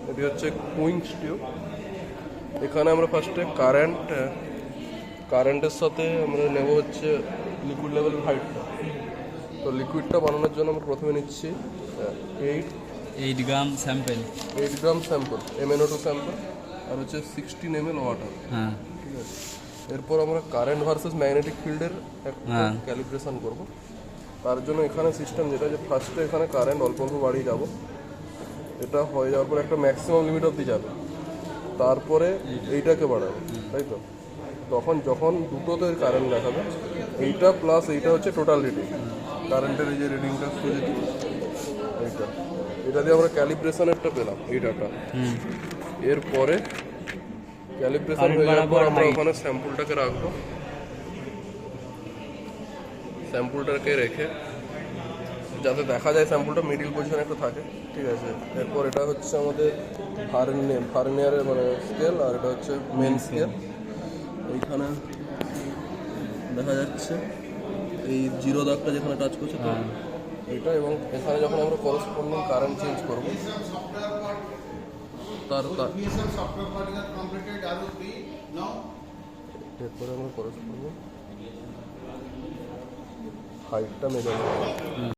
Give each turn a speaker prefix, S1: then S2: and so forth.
S1: এটি হচ্ছে queen's tube. এখানে আমরা ফার্স্টে কারেন্টের সাথে আমরা নেব হচ্ছে লিকুইড লেভেলের হাইটটা। তো লিকুইডটা বানানোর জন্য আমরা প্রথমে নিচ্ছি
S2: 8 গ্রাম স্যাম্পেল
S1: 8 গ্রাম স্যাম্পল MnO2 স্যাম্পল, আর হচ্ছে 16 ml ওয়াটার।
S2: হ্যাঁ
S1: ঠিক আছে, এরপর আমরা কারেন্ট ভার্সেস ম্যাগনেটিক ফিল্ডের একটা ক্যালিব্রেশন করব। তার জন্য এখানে সিস্টেম যেটা, যে ফার্স্টে এখানে কারেন্ট অল্প অল্প বাড়িয়ে যাব, এটা হয়ে যাওয়ার পর একটা ম্যাক্সিমাম লিমিট অবধি যাবে, তারপরে এইটাকে বাড়াবে, তাই তো? তখন যখন দুটোতে কারেন্ট দেখাবে, এইটা প্লাস এইটা হচ্ছে টোটাল রিডিং, কারেন্টের এই যে রিডিংটা খুঁজে দিই, এটা দিয়ে আমরা ক্যালিব্রেশনেরটা পেলাম এই ডাটা। এরপরে ক্যালিব্রেশন হয়ে যাওয়ার পর আমরা ওখানে স্যাম্পলটাকে রাখবো, স্যাম্পলটাকে রেখে যাতে দেখা যায় স্যাম্পলটা মিডিল পজিশনে একটা থাকে। ঠিক আছে, এরপর এটা হচ্ছে আমাদের ভার্নিয়ারের মানে স্কেল, আর এটা হচ্ছে মেন স্কেল। এইখানে দেখা যাচ্ছে এই জিরো দাগটা যেখানে টাচ করছে তো এইটা, এবং এখানে যখন আমরা করসপন্ডিং কারেন্ট চেঞ্জ করবো এরপরে আমরা করসপন্ডিং হাইটটা মেজার করবো।